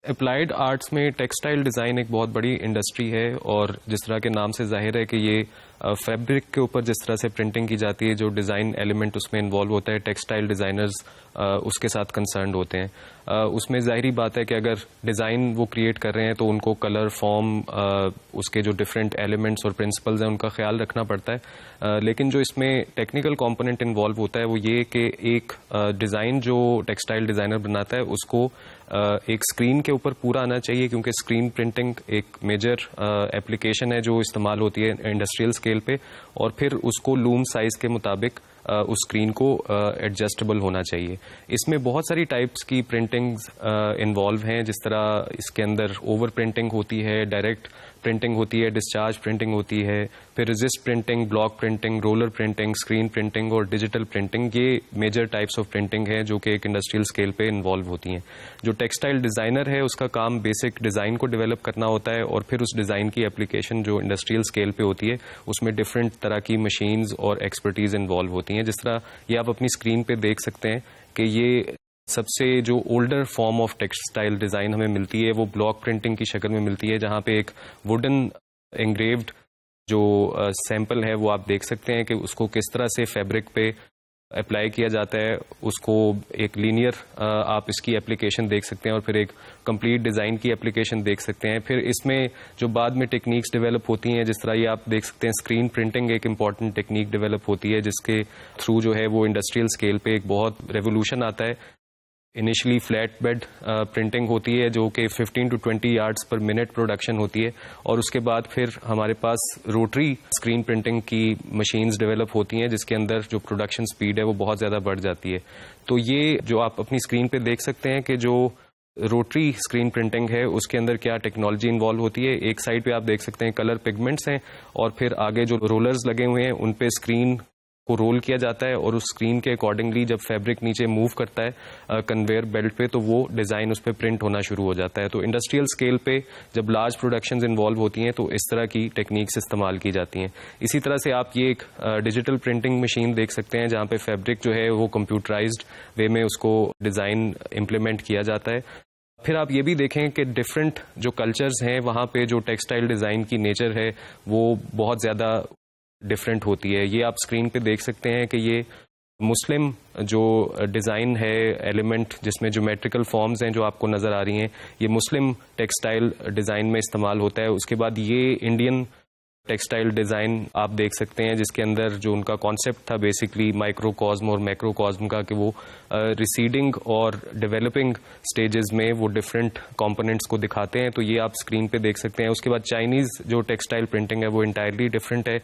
Applied arts में textile design एक बहुत बड़ी इंडस्ट्री है और जिस तरह के नाम से जाहिर है कि ये फैब्रिक के ऊपर जिस तरह से प्रिंटिंग की जाती है, जो डिज़ाइन एलिमेंट उसमें इन्वॉल्व होता है, टेक्सटाइल डिज़ाइनर्स उसके साथ कंसर्न्ड होते हैं। उसमें ज़ाहिरी बात है कि अगर डिज़ाइन वो क्रिएट कर रहे हैं तो उनको कलर, फॉर्म, उसके जो डिफरेंट एलिमेंट्स और प्रिंसिपल्स हैं उनका ख्याल रखना पड़ता है। लेकिन जो इसमें टेक्निकल कंपोनेंट इन्वॉल्व होता है वो ये कि एक डिज़ाइन जो टेक्सटाइल डिज़ाइनर बनाता है उसको एक स्क्रीन के ऊपर पूरा आना चाहिए, क्योंकि स्क्रीन प्रिंटिंग एक मेजर एप्लीकेशन है जो इस्तेमाल होती है इंडस्ट्रियल स्केल पे, और फिर उसको लूम साइज के मुताबिक उस स्क्रीन को एडजस्टेबल होना चाहिए। इसमें बहुत सारी टाइप्स की प्रिंटिंग्स इन्वॉल्व हैं, जिस तरह इसके अंदर ओवर प्रिंटिंग होती है, डायरेक्ट प्रिंटिंग होती है, डिस्चार्ज प्रिंटिंग होती है, फिर resist printing, block printing, roller printing, screen printing और डिजिटल प्रिंटिंग। ये मेजर टाइप्स ऑफ प्रिंटिंग है जो कि एक इंडस्ट्रियल स्केल पे इन्वॉल्व होती हैं। जो टेक्सटाइल डिज़ाइनर है उसका काम बेसिक डिज़ाइन को डेवलप करना होता है, और फिर उस डिज़ाइन की एप्लीकेशन जो इंडस्ट्रियल स्केल पे होती है उसमें डिफरेंट तरह की मशीन्स और एक्सपर्टीज़ इन्वॉल्व होती हैं। जिस तरह ये आप अपनी स्क्रीन पे देख सकते हैं कि ये सबसे जो older form of textile design हमें मिलती है वो ब्लॉक प्रिंटिंग की शक्ल में मिलती है, जहाँ पे एक वुडन एंग्रेव्ड जो सैंपल है वो आप देख सकते हैं कि उसको किस तरह से फैब्रिक पे अप्लाई किया जाता है। उसको एक लीनियर आप इसकी एप्लीकेशन देख सकते हैं और फिर एक कंप्लीट डिज़ाइन की एप्लीकेशन देख सकते हैं। फिर इसमें जो बाद में टेक्निक्स डेवलप होती हैं, जिस तरह ये आप देख सकते हैं स्क्रीन प्रिंटिंग एक इम्पॉर्टेंट टेक्निक डेवलप होती है, जिसके थ्रू जो है वो इंडस्ट्रियल स्केल पे एक बहुत रेवोल्यूशन आता है। इनिशियली फ्लैट बेड प्रिंटिंग होती है जो कि 15 to 20 यार्ड्स पर मिनट प्रोडक्शन होती है, और उसके बाद फिर हमारे पास रोटरी स्क्रीन प्रिंटिंग की मशीन्स डेवलप होती हैं, जिसके अंदर जो प्रोडक्शन स्पीड है वो बहुत ज़्यादा बढ़ जाती है। तो ये जो आप अपनी स्क्रीन पे देख सकते हैं कि जो रोटरी स्क्रीन प्रिंटिंग है उसके अंदर क्या टेक्नोलॉजी इन्वॉल्व होती है। एक साइड पे आप देख सकते हैं कलर पिगमेंट्स हैं, और फिर आगे जो रोलर्स लगे हुए हैं उन पे स्क्रीन को रोल किया जाता है, और उस स्क्रीन के अकॉर्डिंगली जब फैब्रिक नीचे मूव करता है कन्वेयर बेल्ट पे तो वो डिज़ाइन उस पर प्रिंट होना शुरू हो जाता है। तो इंडस्ट्रियल स्केल पे जब लार्ज प्रोडक्शंस इन्वॉल्व होती हैं तो इस तरह की टेक्निक्स इस्तेमाल की जाती हैं। इसी तरह से आप ये एक डिजिटल प्रिंटिंग मशीन देख सकते हैं, जहाँ पे फैब्रिक जो है वो कंप्यूटराइज्ड वे में उसको डिज़ाइन इम्प्लीमेंट किया जाता है। फिर आप ये भी देखें कि डिफरेंट जो कल्चर्स हैं वहाँ पे जो टेक्सटाइल डिज़ाइन की नेचर है वो बहुत ज़्यादा डिफरेंट होती है। ये आप स्क्रीन पे देख सकते हैं कि ये मुस्लिम जो डिज़ाइन है एलिमेंट जिसमें ज्योमेट्रिकल फॉर्म्स हैं जो आपको नज़र आ रही हैं, ये मुस्लिम टेक्सटाइल डिज़ाइन में इस्तेमाल होता है। उसके बाद ये इंडियन टेक्सटाइल डिज़ाइन आप देख सकते हैं, जिसके अंदर जो उनका कॉन्सेप्ट था बेसिकली माइक्रोकॉस्म और मैक्रोकॉस्म का, कि वो रिसीडिंग और डेवलपिंग स्टेजेस में वो डिफरेंट कंपोनेंट्स को दिखाते हैं। तो ये आप स्क्रीन पे देख सकते हैं। उसके बाद चाइनीज़ जो टेक्सटाइल प्रिंटिंग है वो इंटायरली डिफरेंट है।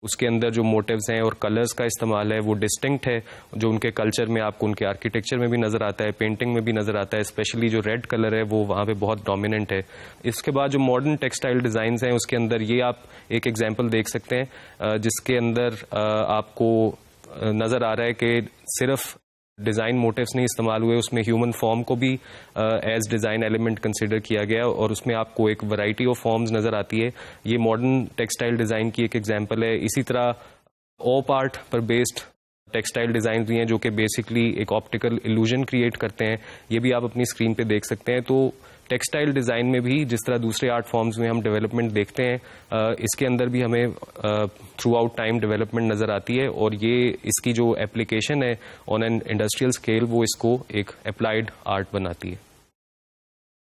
उसके अंदर जो मोटिव्स हैं और कलर्स का इस्तेमाल है वो डिस्टिंक्ट है, जो उनके कल्चर में आपको उनके आर्किटेक्चर में भी नज़र आता है, पेंटिंग में भी नज़र आता है। स्पेशली जो रेड कलर है वो वहाँ पे बहुत डोमिनेंट है। इसके बाद जो मॉडर्न टेक्सटाइल डिज़ाइंस हैं उसके अंदर ये आप एक एग्जांपल देख सकते हैं, जिसके अंदर आपको नज़र आ रहा है कि सिर्फ डिज़ाइन मोटिव्स नहीं इस्तेमाल हुए, उसमें ह्यूमन फॉर्म को भी एज डिज़ाइन एलिमेंट कंसिडर किया गया, और उसमें आपको एक वैरायटी ऑफ फॉर्म्स नज़र आती है। ये मॉडर्न टेक्सटाइल डिज़ाइन की एक एग्जांपल है। इसी तरह ऑप आर्ट पर बेस्ड टेक्सटाइल डिज़ाइन भी हैं जो कि बेसिकली एक ऑप्टिकल इल्यूजन क्रिएट करते हैं। ये भी आप अपनी स्क्रीन पे देख सकते हैं। तो टेक्सटाइल डिज़ाइन में भी जिस तरह दूसरे आर्ट फॉर्म्स में हम डेवलपमेंट देखते हैं, इसके अंदर भी हमें थ्रू आउट टाइम डेवलपमेंट नज़र आती है, और ये इसकी जो एप्लीकेशन है ऑन एन इंडस्ट्रियल स्केल वो इसको एक अप्लाइड आर्ट बनाती है।